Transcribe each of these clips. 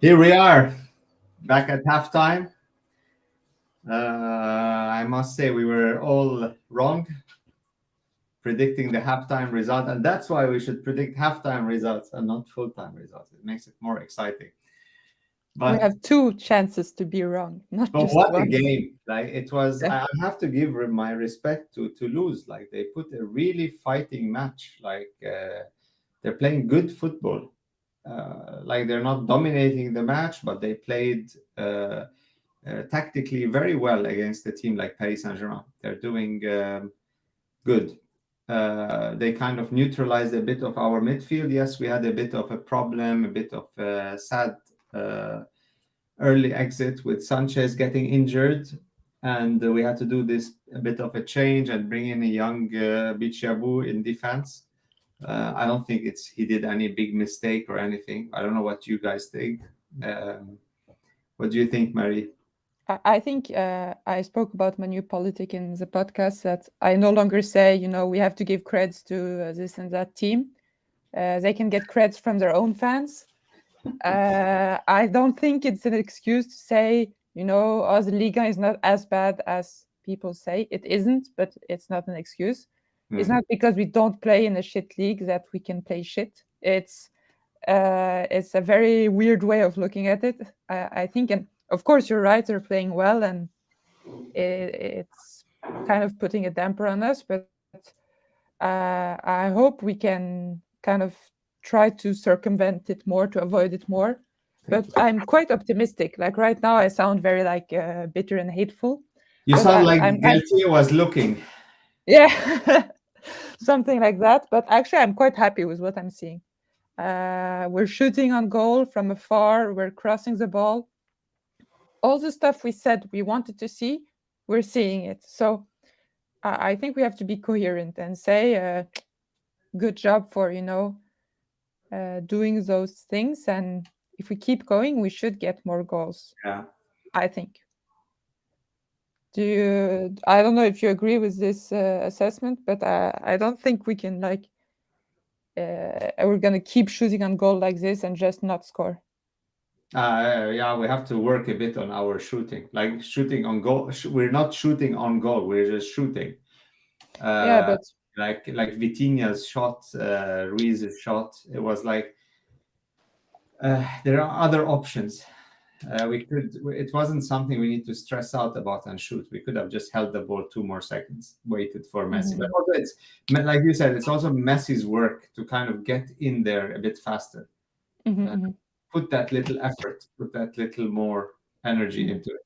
Here we are, back at halftime. I must say we were all wrong predicting the halftime result, and that's why we should predict halftime results and not full-time results. It makes it more exciting. We have two chances to be wrong, not But just what one. a game! Like it was, Yeah. I have to give my respect to Toulouse. Like they put a really fighting match. Like they're playing good football. Like they're not dominating the match, but they played tactically very well against a team like Paris Saint-Germain. They're doing good. They kind of neutralized a bit of our midfield. Yes, we had a bit of a problem, a bit of a sad early exit with Sanchez getting injured, and we had to do this a bit of a change and bring in a young Bichiabu in defense. I don't think he did any big mistake or anything. I don't know what you guys think. What do you think, Mary? I think I spoke about my new politic in the podcast that I no longer say, we have to give credits to this and that team. They can get credits from their own fans. I don't think it's an excuse to say, the Liga is not as bad as people say. It isn't, but it's not an excuse. It's not because we don't play in a shit league that we can play shit. It's a very weird way of looking at it, I think. And of course, you're right, they're playing well, and it's kind of putting a damper on us. But I hope we can kind of try to circumvent it more, to avoid it more. But I'm quite optimistic. Like right now, I sound very bitter and hateful. You sound like Galtier was looking. Yeah, something like that. But actually, I'm quite happy with what I'm seeing. We're shooting on goal from afar. We're crossing the ball. All the stuff we said we wanted to see, we're seeing it. So I think we have to be coherent and say, good job for, doing those things. And if we keep going, we should get more goals. Yeah, I think. I don't know if you agree with this assessment, but I don't think we can we're going to keep shooting on goal like this and just not score. Yeah, we have to work a bit on our shooting. Like shooting on goal, we're not shooting on goal. We're just shooting. Yeah, but like Vitinha's shot, Ruiz's shot. It was like there are other options. It wasn't something we need to stress out about and shoot. We could have just held the ball 2 more seconds, waited for Messi. But also it's like you said, it's also Messi's work to kind of get in there a bit faster. Put that little effort, put that little more energy into it.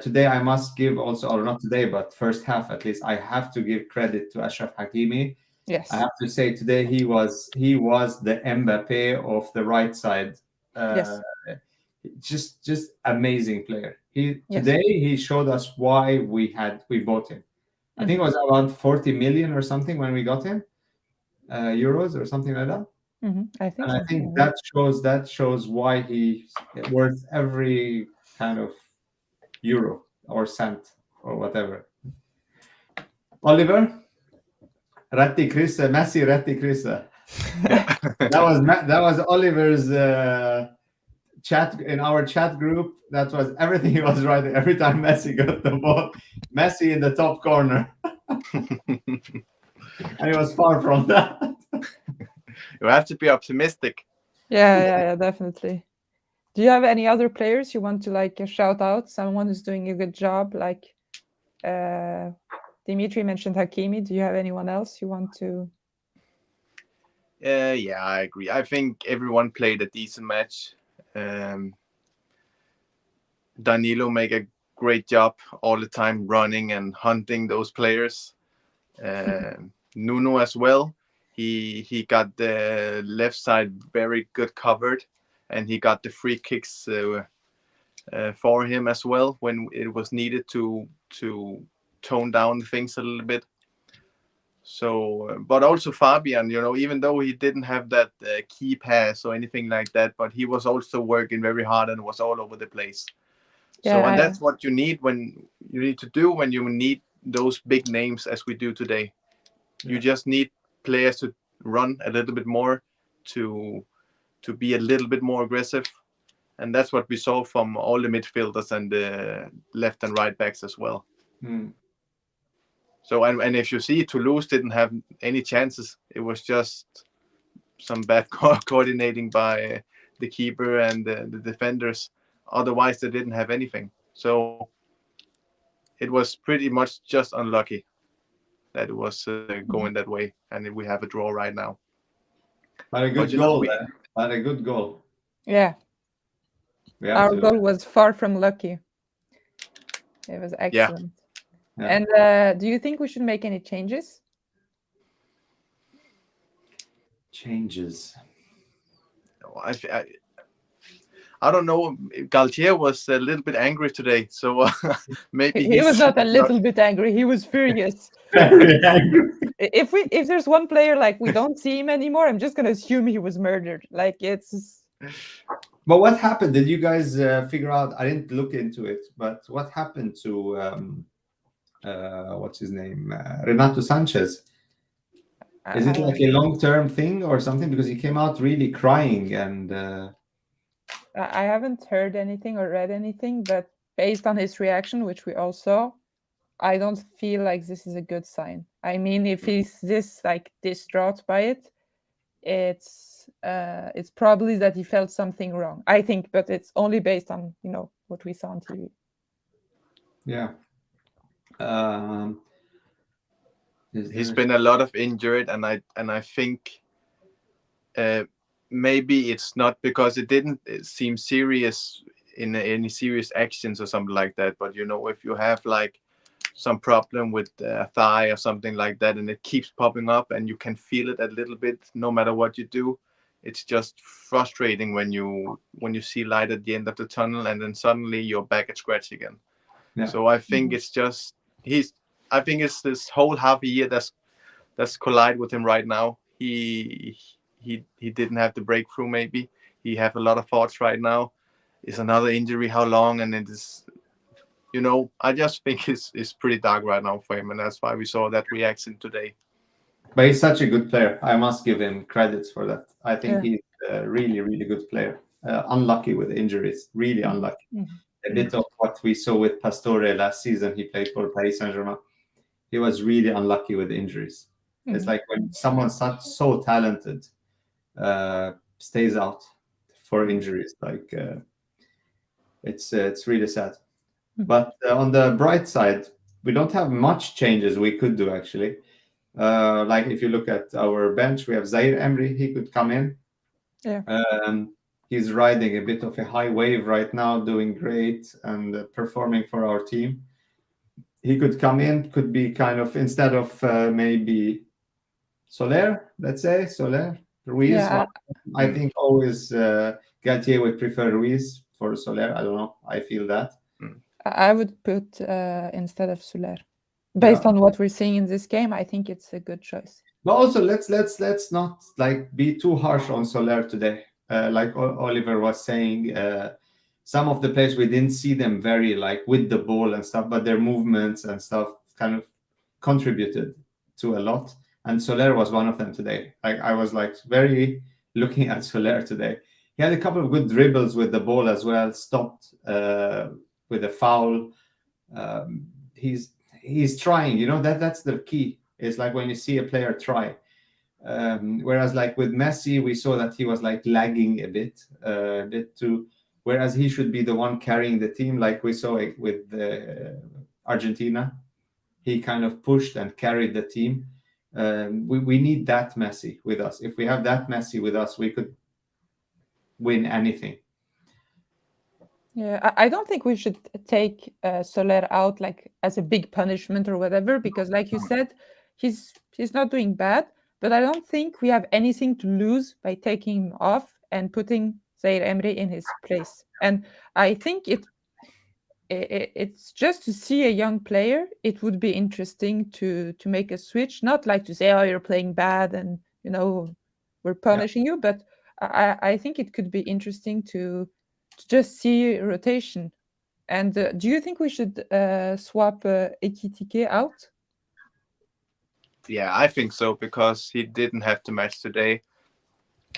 Today I must give also, or not today, but first half at least, I have to give credit to Achraf Hakimi. Yes, I have to say today he was the Mbappe of the right side. yes. Just amazing player. Yes. Today he showed us why we bought him. I think it was around 40 million or something when we got him, euros or something like that. I think that shows why he's worth every kind of euro or cent or whatever. Oliver, Ratti Krisse, Messi Ratti Krisse. that was Oliver's chat in our chat group. That was everything he was writing. Every time Messi got the ball, Messi in the top corner. And he was far from that. You have to be optimistic. Yeah, definitely. Do you have any other players you want to shout out? Someone who's doing a good job, like Dimitri mentioned Hakimi. Do you have anyone else you want to? Yeah, I agree. I think everyone played a decent match. Danilo make a great job all the time running and hunting those players. Nuno as well. He got the left side very good covered, and he got the free kicks for him as well when it was needed to tone down things a little bit. So, but also Fabian, even though he didn't have that key pass or anything like that, but he was also working very hard and was all over the place. Yeah, and that's what you need when you need those big names as we do today. You just need players to run a little bit more, to be a little bit more aggressive, And that's what we saw from all the midfielders and the left and right backs as well. So, and if you see, Toulouse didn't have any chances. It was just some bad coordinating by the keeper and the defenders. Otherwise, they didn't have anything. So it was pretty much just unlucky that it was going that way, and we have a draw right now. But a good goal. But a good goal. Yeah. Our goal was far from lucky. It was excellent. Yeah. And do you think we should make any changes? Changes. I don't know. Galtier was a little bit angry today, so maybe he was not a little bit angry. He was furious. Very angry. If there's one player like we don't see him anymore, I'm just gonna assume he was murdered. Like it's. But what happened? Did you guys figure out? I didn't look into it, but what happened to what's his name, Renato Sanchez? Is it like a long-term thing or something? Because he came out really crying and. I haven't heard anything or read anything, but based on his reaction, which we all saw, I don't feel like this is a good sign. I mean, if he's this like distraught by it, it's probably that he felt something wrong. I think, but it's only based on what we saw on TV. Yeah. He's been a lot of injured, and I think. Maybe it's not because it didn't seem serious in any serious actions or something like that. But if you have like some problem with a thigh or something like that, and it keeps popping up, and you can feel it a little bit, no matter what you do, it's just frustrating when you see light at the end of the tunnel, and then suddenly you're back at scratch again. Yeah. So I think it's just I think it's this whole half a year that's collide with him right now. He didn't have the breakthrough. Maybe he have a lot of thoughts right now. Is another injury? How long? And it is, I just think it's pretty dark right now for him, and that's why we saw that reaction today. But he's such a good player. I must give him credits for that. I think he's a really, really good player. Unlucky with injuries, really unlucky. Mm-hmm. A bit of what we saw with Pastore last season. He played for Paris Saint-Germain. He was really unlucky with injuries. Mm-hmm. It's like when someone so talented stays out for injuries, like it's really sad. But on the bright side, we don't have much changes we could do actually. Like if you look at our bench, we have Zaire Emery. He could come in. Yeah. He's riding a bit of a high wave right now, doing great and performing for our team. He could come in, could be kind of instead of maybe Soler, let's say Soler. Ruiz, yeah. I think always Galtier would prefer Ruiz for Soler. I don't know. I feel that. I would put instead of Soler. Based on what we're seeing in this game, I think it's a good choice. But also, let's not like be too harsh on Soler today. Like Oliver was saying, some of the players we didn't see them very like with the ball and stuff, but their movements and stuff kind of contributed to a lot. And Soler was one of them today. Like I was like very looking at Soler today. He had a couple of good dribbles with the ball as well. Stopped with a foul. He's trying. That's the key. It's like when you see a player try. Whereas like with Messi, we saw that he was like lagging a bit too. Whereas he should be the one carrying the team, like we saw it with Argentina. He kind of pushed and carried the team. We need that Messi with us. If we have that Messi with us, we could win anything. Yeah, I don't think we should take Soler out like as a big punishment or whatever, because like you said, he's not doing bad, but I don't think we have anything to lose by taking him off and putting Zaire Emery in his place. And I think it's just to see a young player. It would be interesting to make a switch, not like to say, oh, you're playing bad and we're punishing you, but I think it could be interesting to just see rotation. And do you think we should swap Ekitike out? Yeah, I think so, because he didn't have to match today,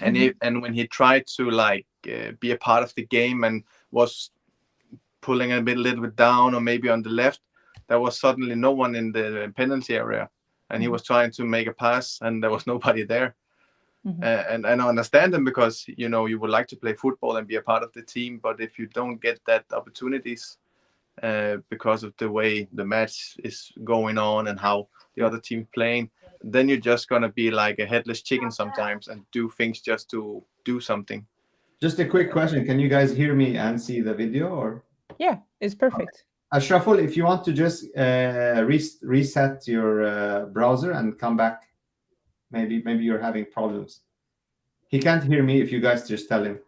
and and when he tried to like be a part of the game and was pulling a little bit down or maybe on the left, there was suddenly no one in the penalty area, and he was trying to make a pass and there was nobody there. And I understand him, because you would like to play football and be a part of the team, but if you don't get that opportunities because of the way the match is going on and how the other team playing, then you're just gonna be like a headless chicken sometimes and do things just to do something. Just a quick question: can you guys hear me and see the video? Or Yeah, it's perfect. Ashraful, if you want to just reset your browser and come back, maybe you're having problems. He can't hear me. If you guys just tell him.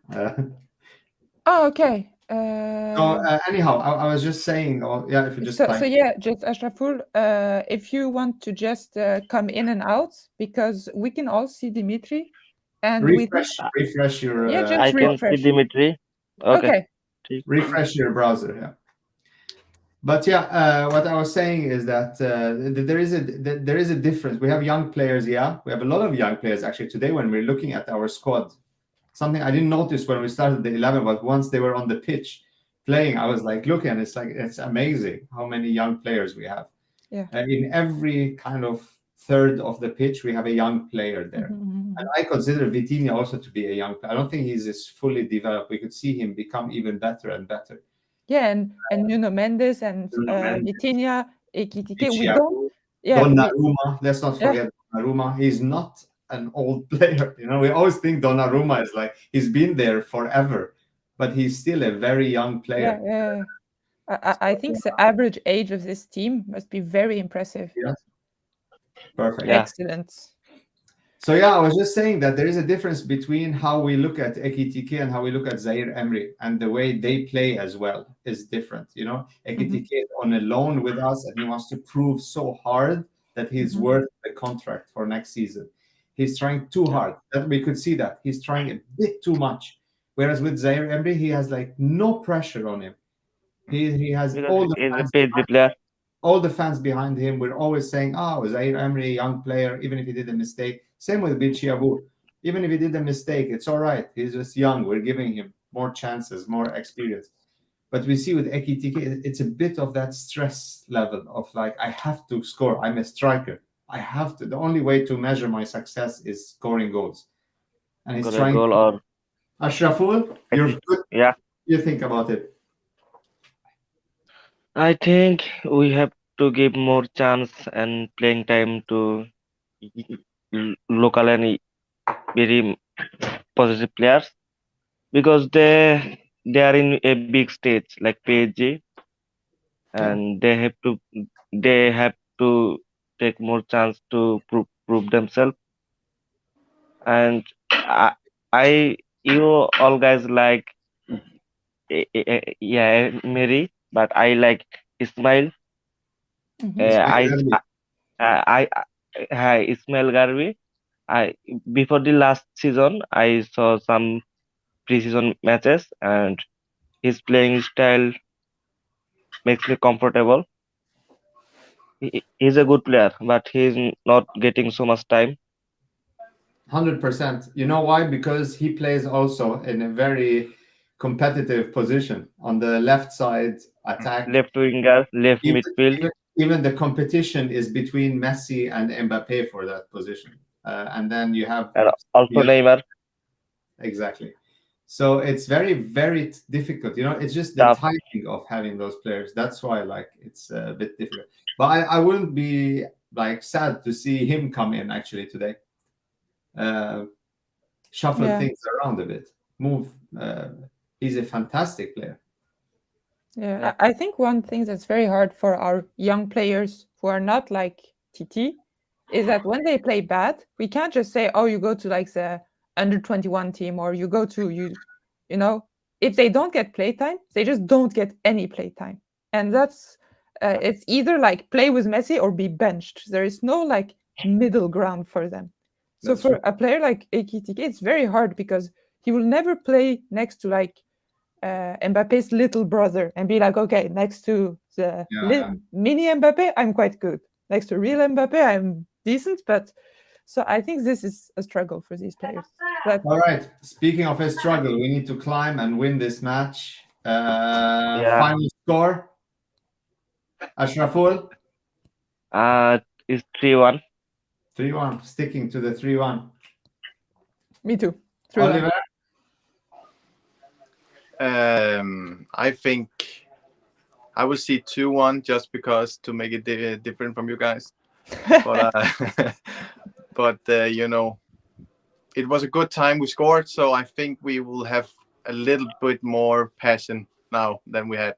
Oh, okay. Anyhow, I was just saying. If you just just Ashraful, if you want to just come in and out, because we can all see Dimitri, and refresh your. just I refresh. can see Dimitri. Okay. Refresh your browser. Yeah. But what I was saying is that there is a difference. We have young players. Yeah, we have a lot of young players actually today. When we're looking at our squad, something I didn't notice when we started the 11, but once they were on the pitch playing, I was like looking, and it's amazing how many young players we have. Yeah. In every kind of third of the pitch, we have a young player there. And I consider Vitinha also to be a young player. I don't think he's fully developed. We could see him become even better and better. Yeah, and Nuno Mendes and Vitinha, Ekitike. We don't. Donnarumma. Let's not forget Donnarumma. He's not an old player. We always think Donnarumma is like he's been there forever, but he's still a very young player. Yeah. I think the average age of this team must be very impressive. Yes. Perfect. Yeah. Excellent. So I was just saying that there is a difference between how we look at Ekitike and how we look at Zaire Emery, and the way they play as well is different. Ekitike is on a loan with us, and he wants to prove so hard that he's worth the contract for next season. He's trying too hard. That we could see that he's trying a bit too much. Whereas with Zaire Emery, he has like no pressure on him. He has all the fans behind him. We're always saying, Zaire Emery, young player, even if he did a mistake. Same with Bichiabu. Even if he did a mistake, it's all right. He's just young. We're giving him more chances, more experience. But we see with Ekitike, it's a bit of that stress level of like, I have to score. I'm a striker. I have to. The only way to measure my success is scoring goals. And he's trying to... Ashraful, you're good. Yeah. You think about it? I think we have to give more chance and playing time to local and very positive players, because they are in a big stage like PSG, and they have to take more chance to prove themselves. And you all guys like Mary, but I like Ismail. Ismail Garbi. Before the last season, I saw some pre-season matches, and his playing style makes me comfortable. He's a good player, but he's not getting so much time. 100%. You know why? Because he plays also in a very competitive position on the left side, attack, left winger, left midfield. Even the competition is between Messi and Mbappe for that position, and then you have also Neymar. Exactly. So it's very, very difficult. It's just the timing of having those players. That's why, it's a bit difficult. But I wouldn't be sad to see him come in actually today. Shuffle things around a bit. Move. He's a fantastic player. Yeah, I think one thing that's very hard for our young players who are not like TT is that when they play bad, we can't just say, you go to the under 21 team, or you go to if they don't get playtime, they just don't get any playtime. And that's it's either play with Messi or be benched. There is no middle ground for them. So That's for true. a player like Ekitike, it's very hard because he will never play next to Mbappe's little brother and be okay, next to the mini Mbappe, I'm quite good. Next to real Mbappe, I'm decent. But So I think this is a struggle for these players. But All right. Speaking of a struggle, we need to climb and win this match. Final score. Ashraful. It's 3-1. 3-1. Sticking to the 3-1. me too. 3-1. Oliver. I think I will see 2-1 just because to make it different from you guys. But you know, it was a good time we scored, so I think we will have a little bit more passion now than we had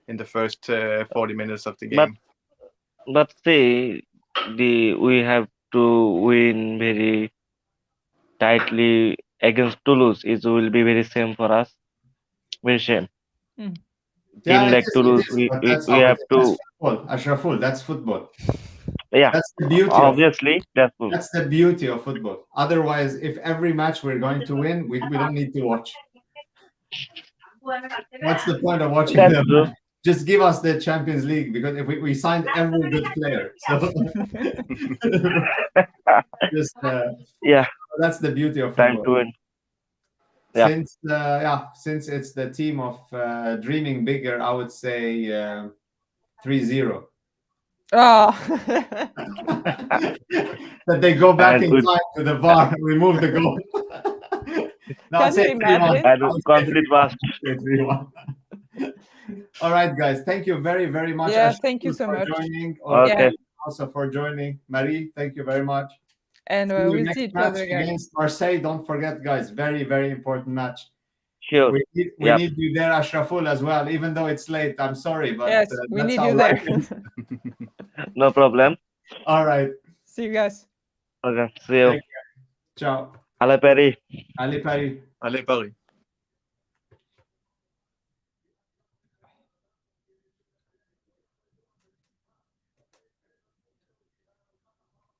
in the first 40 minutes of the game. But see, we have to win very tightly against Toulouse. It will be very shame for us. Very shame. Mm. Yeah, Team like Toulouse, we have to. Ashraful, that's football. Yeah, That's the beauty. obviously, that's good. That's the beauty of football. Otherwise, if every match we're going to win, we don't need to watch. What's the point of watching That's them? true. Just give us the Champions League, because if we signed every good player. So just Yeah, that's the beauty of time football. to win. Yeah. Since it's the team of dreaming bigger, I would say 3-0. Oh. That they go back And in with- time to the VAR and remove the goal. No, Can I'd say you imagine? 3-1. And I with would say complete was 3-1. All right, guys. Thank you very, very much. Yeah, Ashraf, thank you so for much. joining. Okay. Yeah. Also for joining. Marie, thank you very much. And See you we'll next see each match other again. against Marseille. Don't forget, guys. Very, very important match. sure. We Yep. need you there, Ashraful, as well. Even though it's late, I'm sorry, but Yes, we that's need how you there. life is. No problem. All right. See you guys. Okay. See you. Take care. Ciao. Allez Paris. Allez Paris. Allez Paris.